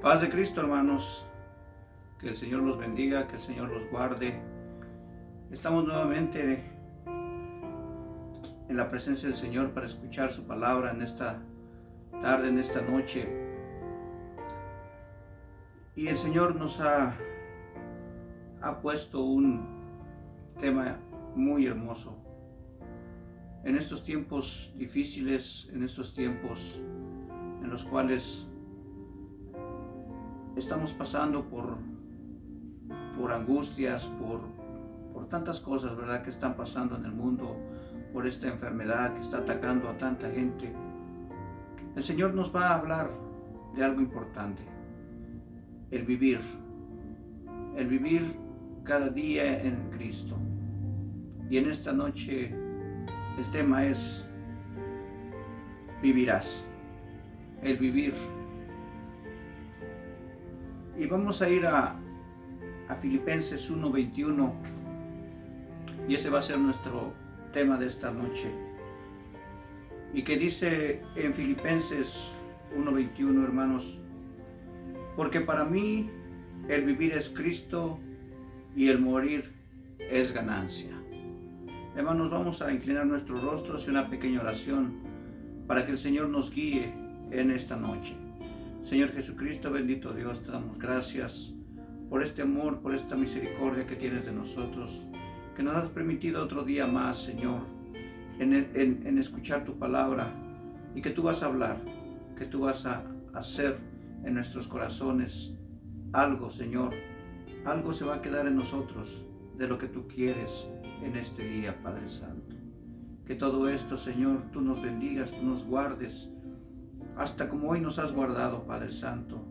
Paz de Cristo, hermanos. Que el Señor los bendiga, que el Señor los guarde. Estamos nuevamente en la presencia del Señor para escuchar su palabra en esta tarde, en esta noche. Y el Señor nos ha puesto un tema muy hermoso. En estos tiempos difíciles, en estos tiempos en los cuales estamos pasando por angustias, por tantas cosas, ¿verdad?, que están pasando en el mundo, por esta enfermedad que está atacando a tanta gente. El Señor nos va a hablar de algo importante: el vivir cada día en Cristo. Y en esta noche el tema es vivirás, el vivir. Y vamos a ir a Filipenses 1:21, y ese va a ser nuestro tema de esta noche. Y que dice en Filipenses 1:21, hermanos: porque para mí el vivir es Cristo y el morir es ganancia. Hermanos, vamos a inclinar nuestros rostros y una pequeña oración para que el Señor nos guíe en esta noche. Señor Jesucristo, bendito Dios, te damos gracias por este amor, por esta misericordia que tienes de nosotros, que nos has permitido otro día más, Señor, en escuchar tu palabra, y que tú vas a hablar, que tú vas a hacer en nuestros corazones algo, Señor. Algo se va a quedar en nosotros de lo que tú quieres en este día, Padre Santo. Que todo esto, Señor, tú nos bendigas, tú nos guardes, hasta como hoy nos has guardado, Padre Santo.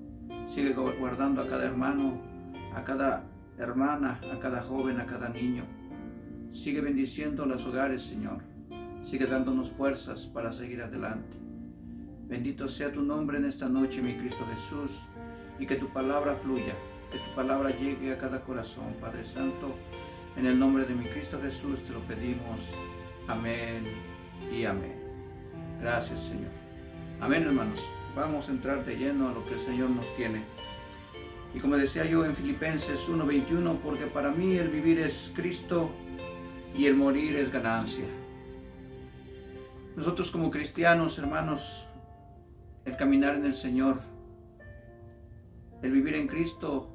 Sigue guardando a cada hermano, a cada hermana, a cada joven, a cada niño. Sigue bendiciendo los hogares, Señor. Sigue dándonos fuerzas para seguir adelante. Bendito sea tu nombre en esta noche, mi Cristo Jesús, y que tu palabra fluya, que tu palabra llegue a cada corazón, Padre Santo. En el nombre de mi Cristo Jesús te lo pedimos. Amén y amén. Gracias, Señor. Amén, hermanos. Vamos a entrar de lleno a lo que el Señor nos tiene. Y como decía yo en Filipenses 1:21, porque para mí el vivir es Cristo y el morir es ganancia. Nosotros como cristianos, hermanos, el caminar en el Señor, el vivir en Cristo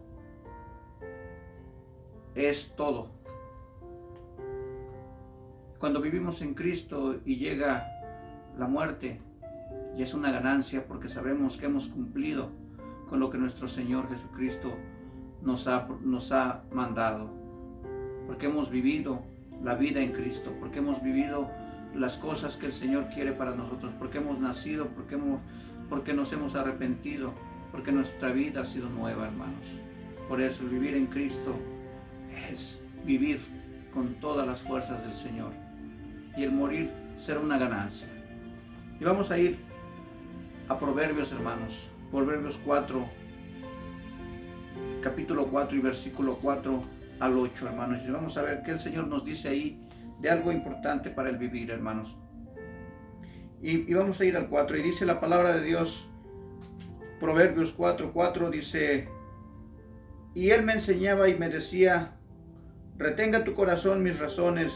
es todo. Cuando vivimos en Cristo y llega la muerte, y es una ganancia, porque sabemos que hemos cumplido con lo que nuestro Señor Jesucristo nos ha mandado, porque hemos vivido la vida en Cristo, porque hemos vivido las cosas que el Señor quiere para nosotros, porque hemos nacido, porque nos hemos arrepentido, porque nuestra vida ha sido nueva, hermanos. Por eso el vivir en Cristo es vivir con todas las fuerzas del Señor, y el morir será una ganancia. Y vamos a ir a Proverbios, hermanos. Proverbios 4, capítulo 4 y versículo 4 al 8, hermanos. Y vamos a ver qué el Señor nos dice ahí de algo importante para el vivir, hermanos. Y vamos a ir al 4, y dice la palabra de Dios, Proverbios 4:4, dice: y él me enseñaba y me decía, retenga tu corazón mis razones,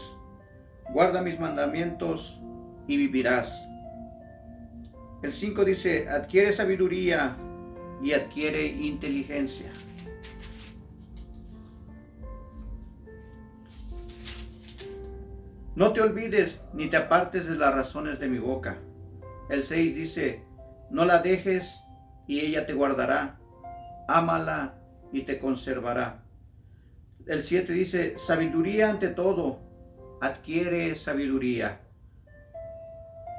guarda mis mandamientos y vivirás. El 5 dice, adquiere sabiduría y adquiere inteligencia. No te olvides ni te apartes de las razones de mi boca. El 6 dice, no la dejes y ella te guardará, ámala y te conservará. El 7 dice, sabiduría ante todo, adquiere sabiduría.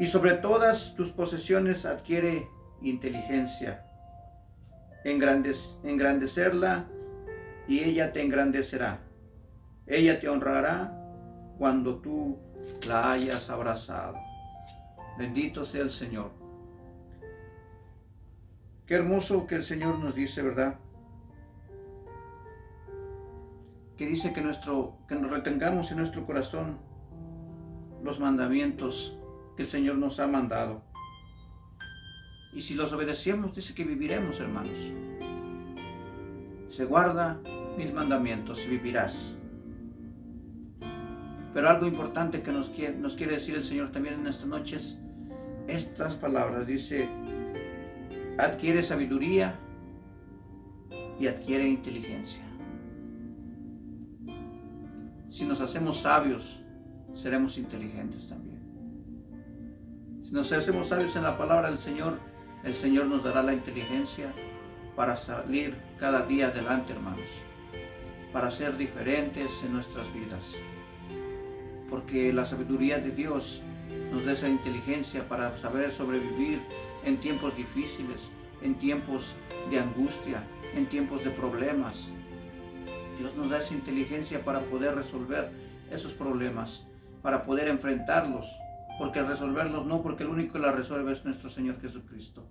Y sobre todas tus posesiones adquiere inteligencia. Engrandecerla y ella te engrandecerá. Ella te honrará cuando tú la hayas abrazado. Bendito sea el Señor. Qué hermoso que el Señor nos dice, ¿verdad? Que dice que nos retengamos en nuestro corazón los mandamientos que el Señor nos ha mandado. Y si los obedecemos, dice que viviremos, hermanos. Dice, guarda mis mandamientos y vivirás. Pero algo importante que nos quiere decir el Señor también en esta noche es estas palabras. Dice, adquiere sabiduría y adquiere inteligencia. Si nos hacemos sabios, seremos inteligentes también. Si nos hacemos sabios en la palabra del Señor, el Señor nos dará la inteligencia para salir cada día adelante, hermanos, para ser diferentes en nuestras vidas. Porque la sabiduría de Dios nos da esa inteligencia para saber sobrevivir en tiempos difíciles, en tiempos de angustia, en tiempos de problemas. Dios nos da esa inteligencia para poder resolver esos problemas, para poder enfrentarlos, porque resolverlos no, porque el único que la resuelve es nuestro Señor Jesucristo.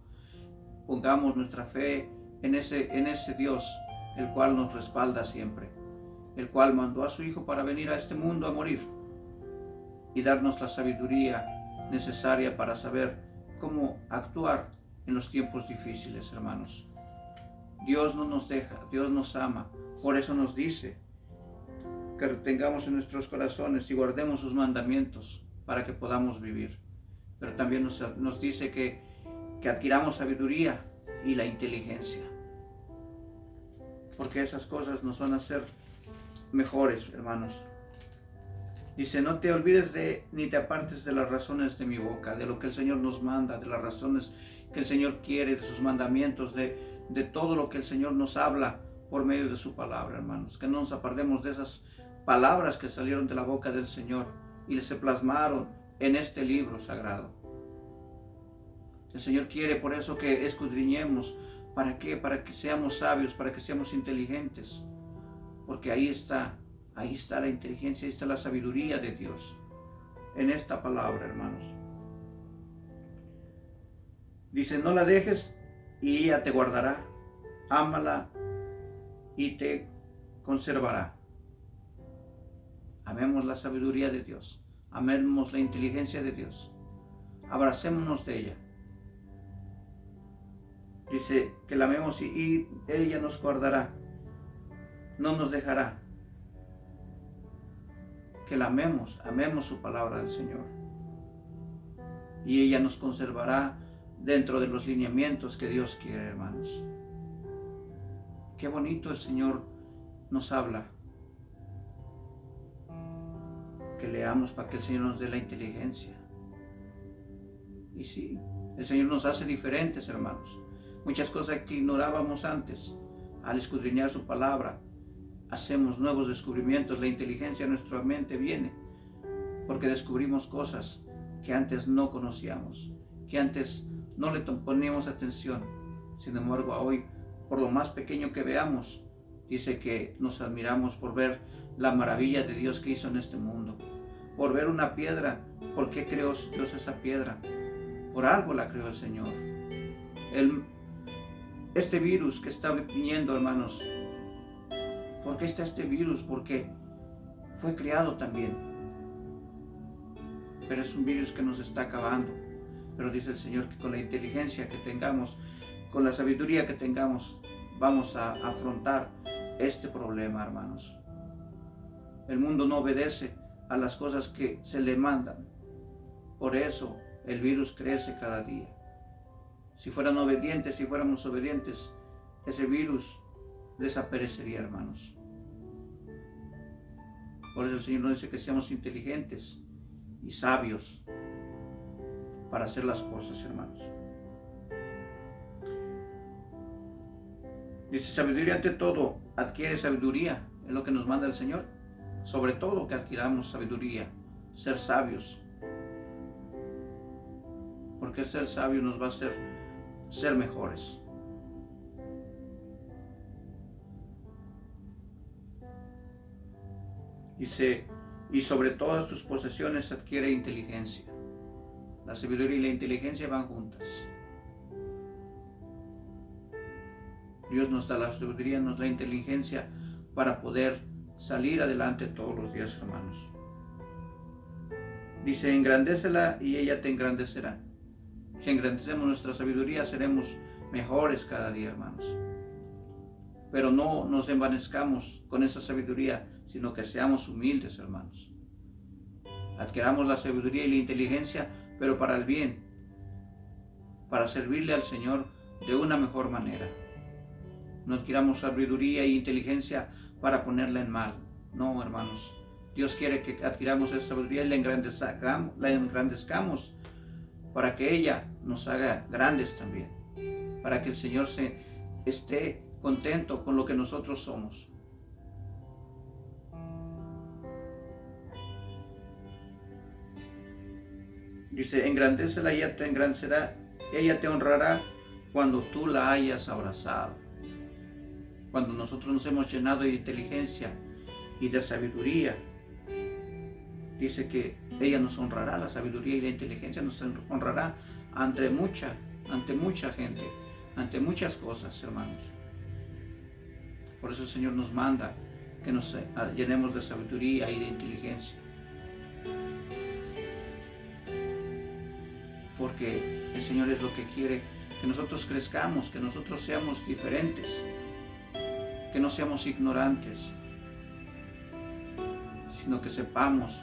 Pongamos nuestra fe en ese Dios, el cual nos respalda siempre, el cual mandó a su Hijo para venir a este mundo a morir y darnos la sabiduría necesaria para saber cómo actuar en los tiempos difíciles, hermanos. Dios no nos deja, Dios nos ama, por eso nos dice que tengamos en nuestros corazones y guardemos sus mandamientos para que podamos vivir. Pero también nos dice que adquiramos sabiduría y la inteligencia, porque esas cosas nos van a hacer mejores, hermanos. Dice, no te olvides ni te apartes de las razones de mi boca, de lo que el Señor nos manda, de las razones que el Señor quiere, de sus mandamientos, de todo lo que el Señor nos habla por medio de su palabra, hermanos. Que no nos apartemos de esas palabras que salieron de la boca del Señor y se plasmaron en este libro sagrado. El Señor quiere por eso que escudriñemos. ¿Para qué? Para que seamos sabios, para que seamos inteligentes. Porque ahí está la inteligencia, ahí está la sabiduría de Dios. En esta palabra, hermanos. Dice, no la dejes y ella te guardará. Ámala y te conservará. Amemos la sabiduría de Dios. Amemos la inteligencia de Dios. Abracémonos de ella. Dice que la amemos y ella nos guardará. No nos dejará. Que la amemos su palabra del Señor. Y ella nos conservará dentro de los lineamientos que Dios quiere, hermanos. Qué bonito el Señor nos habla. Que leamos para que el Señor nos dé la inteligencia. Y sí, el Señor nos hace diferentes, hermanos. Muchas cosas que ignorábamos antes, al escudriñar su palabra, hacemos nuevos descubrimientos. La inteligencia en nuestra mente viene porque descubrimos cosas que antes no conocíamos, que antes no le poníamos atención. Sin embargo, hoy, por lo más pequeño que veamos, dice que nos admiramos por ver la maravilla de Dios que hizo en este mundo. Por ver una piedra, ¿por qué creó Dios esa piedra? Por algo la creó el Señor. Este virus que está viniendo, hermanos, ¿por qué está este virus? Porque fue creado también. Pero es un virus que nos está acabando. Pero dice el Señor que con la inteligencia que tengamos, con la sabiduría que tengamos, vamos a afrontar este problema, hermanos. El mundo no obedece a las cosas que se le mandan. Por eso el virus crece cada día. Si fuéramos obedientes, ese virus desaparecería, hermanos. Por eso el Señor nos dice que seamos inteligentes y sabios para hacer las cosas, hermanos. Dice, sabiduría ante todo, adquiere sabiduría, es lo que nos manda el Señor. Sobre todo que adquiramos sabiduría, ser sabios. Porque ser sabio nos va a hacer ser mejores. Dice, y sobre todas tus posesiones adquiere inteligencia. La sabiduría y la inteligencia van juntas. Dios nos da la sabiduría, nos da la inteligencia para poder salir adelante todos los días, hermanos. Dice, engrandécela y ella te engrandecerá. Si engrandecemos nuestra sabiduría, seremos mejores cada día, hermanos. pero no nos envanezcamos con esa sabiduría, sino que seamos humildes, hermanos. Adquiramos la sabiduría y la inteligencia, pero para el bien, para servirle al Señor de una mejor manera. No adquiramos sabiduría e inteligencia para ponerla en mal. No, hermanos. Dios quiere que adquiramos esa sabiduría y la engrandezcamos para que ella nos haga grandes también. Para que el Señor esté contento con lo que nosotros somos. Dice, engrandécela y ella te engrandecerá, ella te honrará cuando tú la hayas abrazado. Cuando nosotros nos hemos llenado de inteligencia y de sabiduría, dice que ella nos honrará, la sabiduría y la inteligencia nos honrará ante mucha gente, ante muchas cosas, hermanos. Por eso el Señor nos manda que nos llenemos de sabiduría y de inteligencia. Porque el Señor es lo que quiere, que nosotros crezcamos, que nosotros seamos diferentes, que no seamos ignorantes, sino que sepamos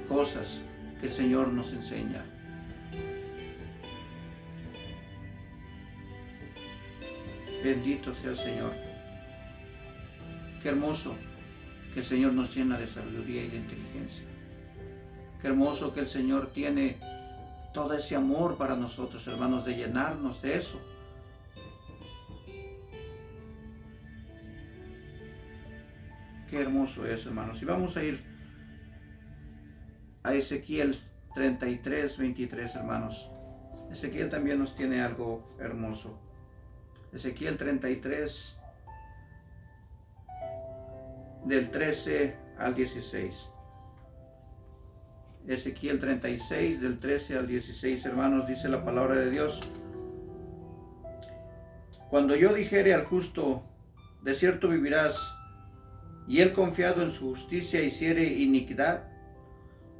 cosas que el Señor nos enseña. Bendito sea el Señor. Qué hermoso que el Señor nos llena de sabiduría y de inteligencia. Qué hermoso que el Señor tiene todo ese amor para nosotros, hermanos, de llenarnos de eso. Qué hermoso es, hermanos. Y vamos a ir a Ezequiel 33, 23, hermanos. Ezequiel también nos tiene algo hermoso. Ezequiel 33, del 13 al 16. Ezequiel 36, del 13 al 16, hermanos, dice la palabra de Dios. Cuando yo dijere al justo, de cierto vivirás, y él confiado en su justicia hiciere iniquidad,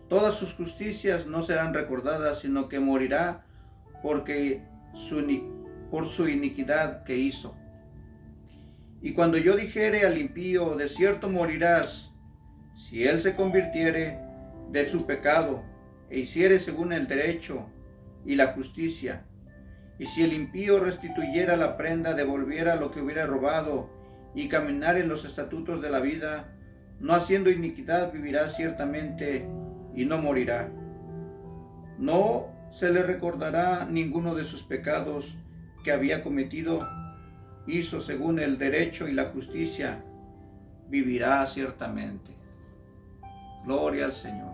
todas sus justicias no serán recordadas, sino que morirá por su iniquidad que hizo. Y cuando yo dijere al impío, de cierto morirás, si él se convirtiere de su pecado e hiciere según el derecho y la justicia, y si el impío restituyera la prenda, devolviera lo que hubiera robado, y caminar en los estatutos de la vida, no haciendo iniquidad, vivirá ciertamente y no morirá. No se le recordará ninguno de sus pecados que había cometido, hizo según el derecho y la justicia, vivirá ciertamente. Gloria al Señor.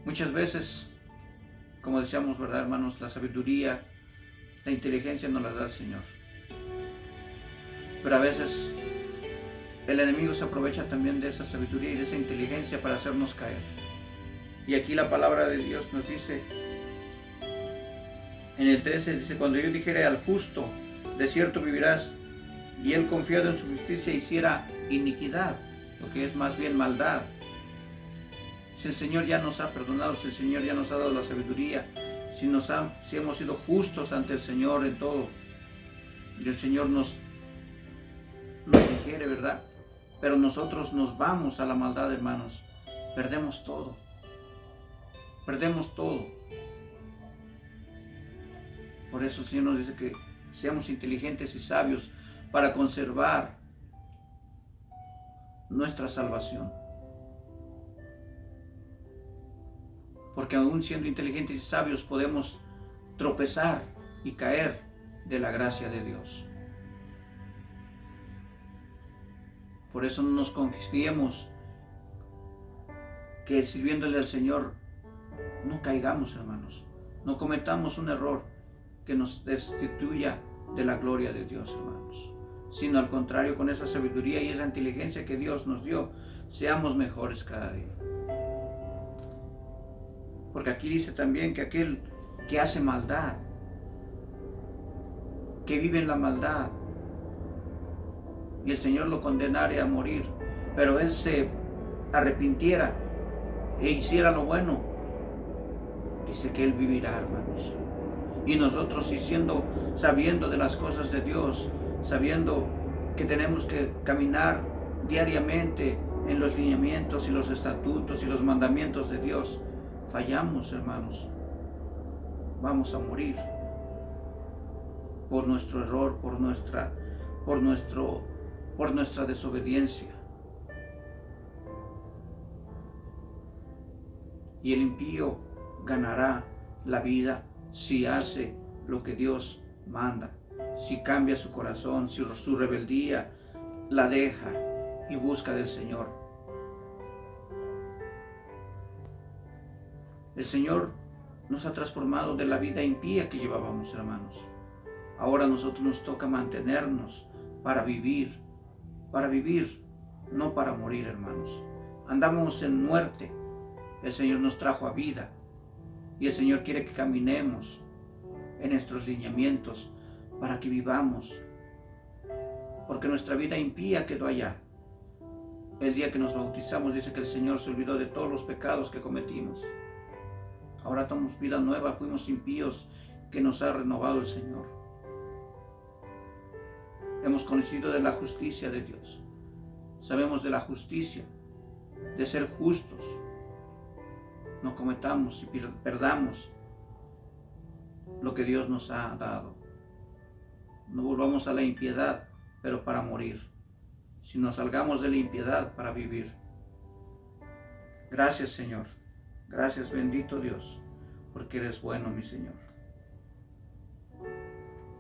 Muchas veces, como decíamos, ¿verdad, hermanos? La sabiduría, la inteligencia nos la da el Señor. Pero a veces el enemigo se aprovecha también de esa sabiduría y de esa inteligencia para hacernos caer. Y aquí la palabra de Dios nos dice, en el 13 dice, cuando yo dijere al justo, de cierto vivirás, y él confiado en su justicia hiciera iniquidad, lo que es más bien maldad. Si el Señor ya nos ha perdonado, si el Señor ya nos ha dado la sabiduría, si hemos sido justos ante el Señor en todo, y el Señor nos dijere, ¿verdad? Pero nosotros nos vamos a la maldad, hermanos, perdemos todo. Perdemos todo. Por eso el Señor nos dice que seamos inteligentes y sabios para conservar nuestra salvación. Porque aún siendo inteligentes y sabios podemos tropezar y caer de la gracia de Dios. Por eso no nos confiemos que sirviéndole al Señor no caigamos, hermanos. No cometamos un error que nos destituya de la gloria de Dios, hermanos. Sino al contrario, con esa sabiduría y esa inteligencia que Dios nos dio, seamos mejores cada día. Porque aquí dice también que aquel que hace maldad, que vive en la maldad, y el Señor lo condenara a morir, pero él se arrepintiera e hiciera lo bueno, dice que él vivirá, hermanos. Y nosotros sabiendo de las cosas de Dios, sabiendo que tenemos que caminar diariamente en los lineamientos y los estatutos y los mandamientos de Dios, fallamos, hermanos. Vamos a morir por nuestro error, por nuestra desobediencia. Y el impío ganará la vida si hace lo que Dios manda, si cambia su corazón, si su rebeldía la deja y busca del Señor. El Señor nos ha transformado de la vida impía que llevábamos, hermanos. Ahora a nosotros nos toca mantenernos para vivir, no para morir, hermanos. Andamos en muerte, el Señor nos trajo a vida y el Señor quiere que caminemos en nuestros lineamientos para que vivamos, porque nuestra vida impía quedó allá. El día que nos bautizamos dice que el Señor se olvidó de todos los pecados que cometimos. Ahora tomamos vida nueva, fuimos impíos que nos ha renovado el Señor. Hemos conocido de la justicia de Dios. Sabemos de la justicia, de ser justos. No cometamos y perdamos lo que Dios nos ha dado. No volvamos a la impiedad, pero para morir, sino salgamos de la impiedad para vivir. Gracias, Señor. Gracias, bendito Dios, porque eres bueno, mi Señor.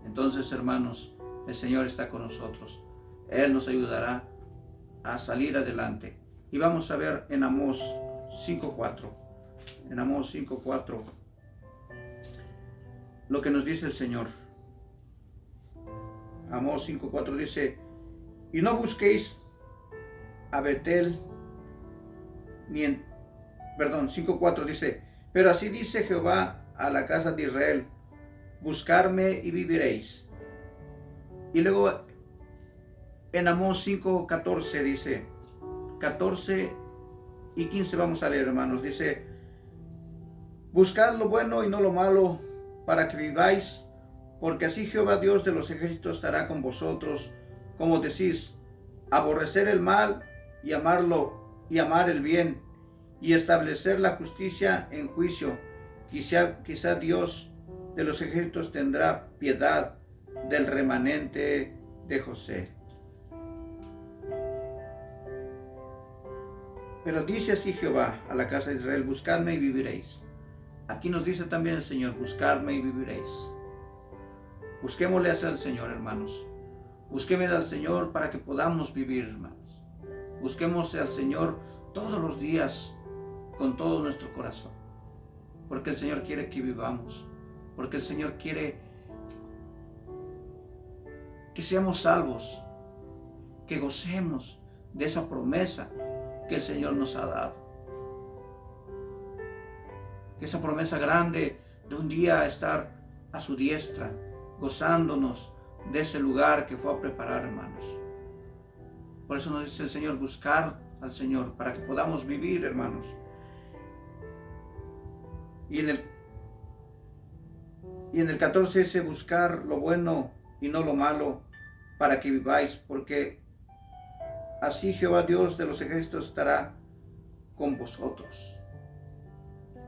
Entonces, hermanos, el Señor está con nosotros. Él nos ayudará a salir adelante. Y vamos a ver en Amós 5:4. En Amós 5:4 lo que nos dice el Señor. Amós 5:4 dice: y no busquéis a Betel, 5:4 dice: pero así dice Jehová a la casa de Israel, buscarme y viviréis. Y luego en Amós 5:14 dice, 14 y 15 vamos a leer, hermanos, dice: buscad lo bueno y no lo malo, para que viváis, porque así Jehová Dios de los ejércitos estará con vosotros, como decís, aborrecer el mal y amarlo, y amar el bien, y establecer la justicia en juicio. Quizá Dios de los ejércitos tendrá piedad del remanente de José. Pero dice así Jehová a la casa de Israel: buscadme y viviréis. Aquí nos dice también el Señor: buscadme y viviréis. Busquémosle al Señor, hermanos. Busquémosle al Señor para que podamos vivir, hermanos. Busquemos al Señor todos los días con todo nuestro corazón, porque el Señor quiere que vivamos, porque el Señor quiere que seamos salvos, que gocemos de esa promesa que el Señor nos ha dado. Que esa promesa grande de un día estar a su diestra, gozándonos de ese lugar que fue a preparar, hermanos. Por eso nos dice el Señor: buscar al Señor para que podamos vivir, hermanos. Y en el 14 dice: buscar lo bueno y no lo malo, para que viváis, porque así Jehová Dios de los ejércitos estará con vosotros.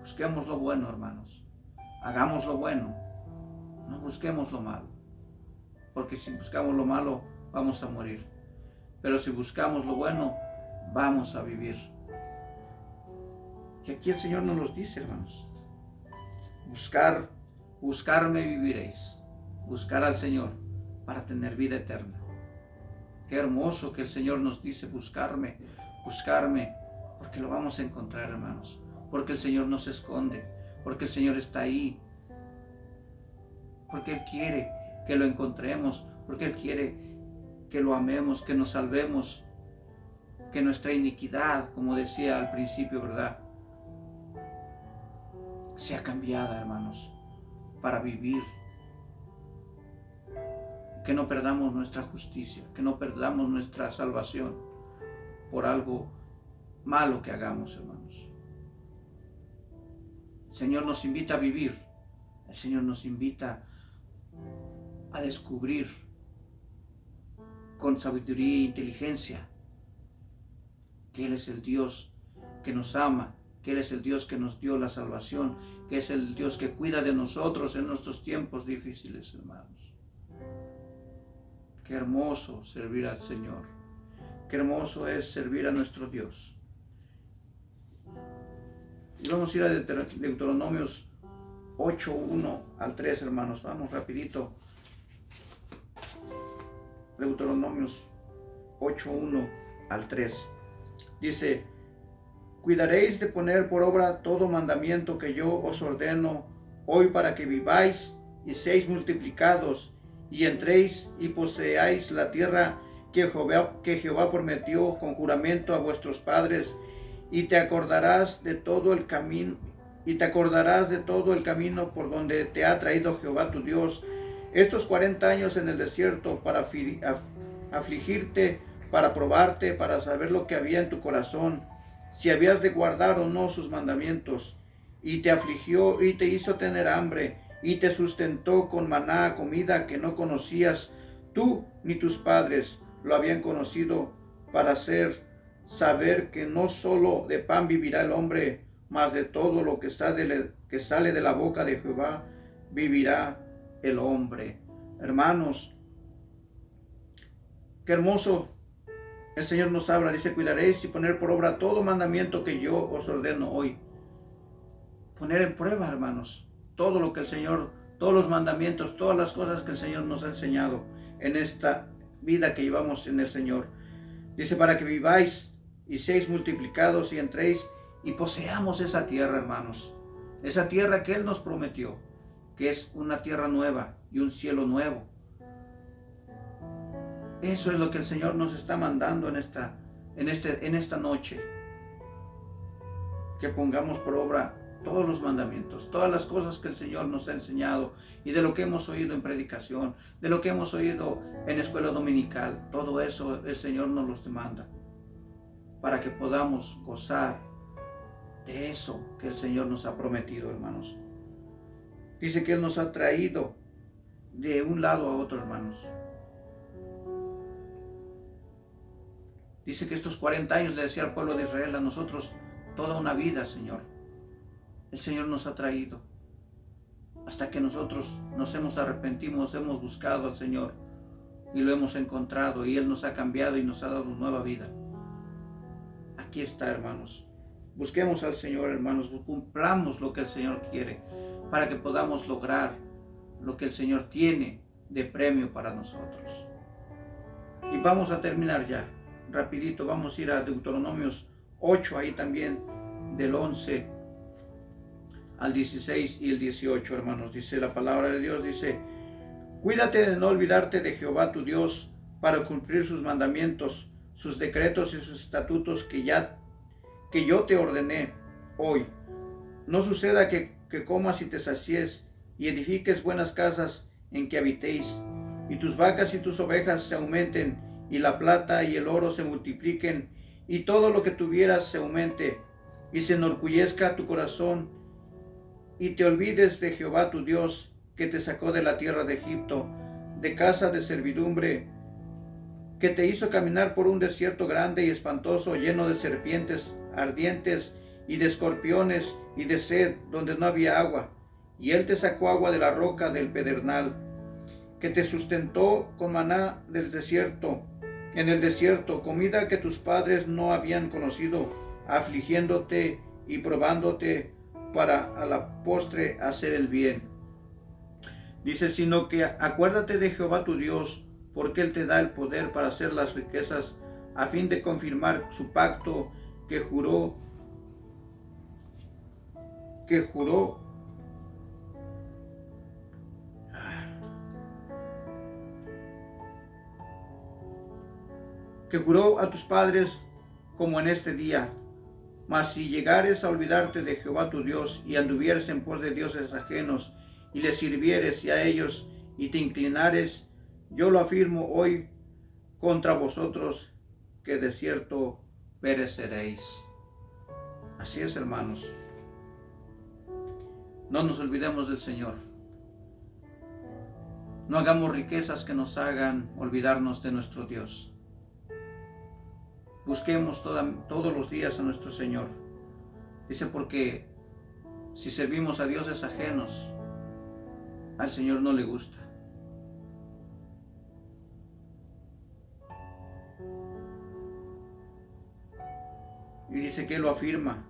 Busquemos lo bueno, hermanos. Hagamos lo bueno. No busquemos lo malo. Porque si buscamos lo malo, vamos a morir. Pero si buscamos lo bueno, vamos a vivir. Y aquí el Señor nos los dice, hermanos. Buscarme y viviréis. Buscar al Señor para tener vida eterna. Qué hermoso que el Señor nos dice: buscarme, porque lo vamos a encontrar, hermanos. Porque el Señor no se esconde, porque el Señor está ahí, porque Él quiere que lo encontremos, porque Él quiere que lo amemos, que nos salvemos, que nuestra iniquidad, como decía al principio, ¿verdad?, sea cambiada, hermanos, para vivir. Que no perdamos nuestra justicia, que no perdamos nuestra salvación por algo malo que hagamos, hermanos. El Señor nos invita a vivir. El El Señor nos invita a descubrir con sabiduría e inteligencia que Él es el Dios que nos ama, que Él es el Dios que nos dio la salvación, que es el Dios que cuida de nosotros en nuestros tiempos difíciles, hermanos. Qué hermoso servir al Señor. Qué hermoso es servir a nuestro Dios. Y vamos a ir a Deuteronomios 8:1 al 3, hermanos. Vamos rapidito. Deuteronomios 8:1 al 3. Dice: cuidaréis de poner por obra todo mandamiento que yo os ordeno hoy para que viváis y seáis multiplicados y entréis y poseáis la tierra que Jehová prometió con juramento a vuestros padres, y te acordarás de todo el camino por donde te ha traído Jehová tu Dios estos 40 años en el desierto, para afligirte, para probarte, para saber lo que había en tu corazón, si habías de guardar o no sus mandamientos. Y te afligió y te hizo tener hambre, y te sustentó con maná, comida que no conocías tú ni tus padres lo habían conocido, para saber que no solo de pan vivirá el hombre, mas de todo lo que sale de la boca de Jehová vivirá el hombre. Hermanos, qué hermoso. El Señor nos habla, dice: cuidaréis y poner por obra todo mandamiento que yo os ordeno hoy. Poner en prueba, hermanos, todo lo que el Señor, todos los mandamientos, todas las cosas que el Señor nos ha enseñado en esta vida que llevamos en el Señor. Dice: para que viváis y seáis multiplicados y entréis y poseamos esa tierra, hermanos. Esa tierra que Él nos prometió, que es una tierra nueva y un cielo nuevo. Eso es lo que el Señor nos está mandando en esta noche. Que pongamos por obra todos los mandamientos, todas las cosas que el Señor nos ha enseñado, y de lo que hemos oído en predicación, de lo que hemos oído en escuela dominical. Todo eso el Señor nos los demanda, para que podamos gozar de eso que el Señor nos ha prometido, hermanos. Dice que Él nos ha traído de un lado a otro, hermanos. Dice que estos 40 años le decía al pueblo de Israel, a nosotros toda una vida, Señor. El Señor nos ha traído hasta que nosotros nos hemos arrepentido, hemos buscado al Señor y lo hemos encontrado, y Él nos ha cambiado y nos ha dado nueva vida. Aquí está, hermanos. Busquemos al Señor, hermanos. Cumplamos lo que el Señor quiere, para que podamos lograr lo que el Señor tiene de premio para nosotros. Y vamos a terminar ya. Rapidito, vamos a ir a Deuteronomios 8, ahí también del 11 al 16 y el 18, hermanos. Dice la palabra de Dios, dice: cuídate de no olvidarte de Jehová tu Dios, para cumplir sus mandamientos, sus decretos y sus estatutos que yo te ordené hoy. No suceda que comas y te sacies, y edifiques buenas casas en que habitéis, y tus vacas y tus ovejas se aumenten, y la plata y el oro se multipliquen, y todo lo que tuvieras se aumente, y se enorgullezca tu corazón, y te olvides de Jehová tu Dios, que te sacó de la tierra de Egipto, de casa de servidumbre, que te hizo caminar por un desierto grande y espantoso, lleno de serpientes ardientes y de escorpiones y de sed, donde no había agua. Y Él te sacó agua de la roca del pedernal, que te sustentó con maná del desierto, en el desierto, comida que tus padres no habían conocido, afligiéndote y probándote para a la postre hacer el bien. Dice: sino que acuérdate de Jehová tu Dios, porque Él te da el poder para hacer las riquezas, a fin de confirmar su pacto que juró a tus padres, como en este día. Mas si llegares a olvidarte de Jehová tu Dios, y anduvieres en pos de dioses ajenos, y les sirvieres y a ellos, y te inclinares, yo lo afirmo hoy contra vosotros, que de cierto pereceréis. Así es, hermanos. No nos olvidemos del Señor. No hagamos riquezas que nos hagan olvidarnos de nuestro Dios. Busquemos todos los días a nuestro Señor. Dice, porque si servimos a dioses ajenos, al Señor no le gusta. Y dice que Él lo afirma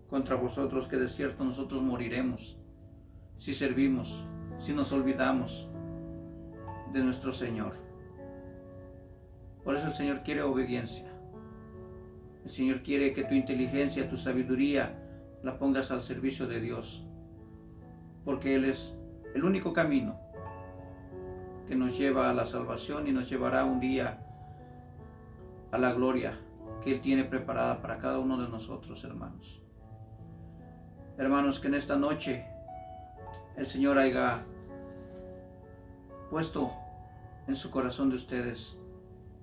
contra vosotros, que de cierto nosotros moriremos si servimos, si nos olvidamos de nuestro Señor. Por eso el Señor quiere obediencia. El Señor quiere que tu inteligencia, tu sabiduría, la pongas al servicio de Dios. Porque Él es el único camino que nos lleva a la salvación y nos llevará un día a la gloria que Él tiene preparada para cada uno de nosotros, hermanos. Hermanos, que en esta noche el Señor haya puesto en su corazón de ustedes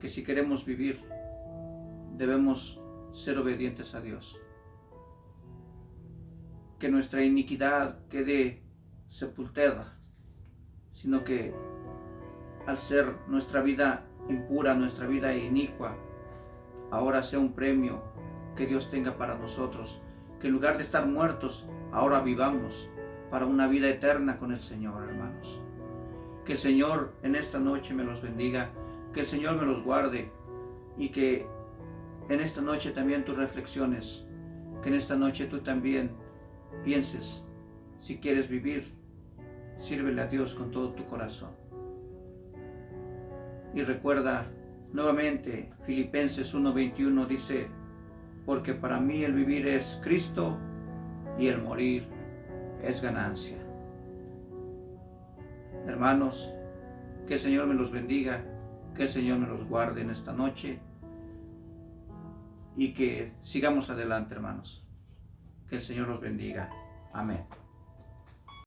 que si queremos vivir, debemos ser obedientes a Dios. Que nuestra iniquidad quede sepultada, sino que al ser nuestra vida impura, nuestra vida inicua, ahora sea un premio que Dios tenga para nosotros. Que en lugar de estar muertos, ahora vivamos para una vida eterna con el Señor, hermanos. Que el Señor en esta noche me los bendiga, que el Señor me los guarde y que en esta noche también tú reflexiones, que en esta noche tú también pienses, si quieres vivir, sírvele a Dios con todo tu corazón. Y recuerda nuevamente, Filipenses 1:21 dice, porque para mí el vivir es Cristo y el morir es ganancia. Hermanos, que el Señor me los bendiga, que el Señor me los guarde en esta noche y que sigamos adelante, hermanos. Que el Señor los bendiga. Amén.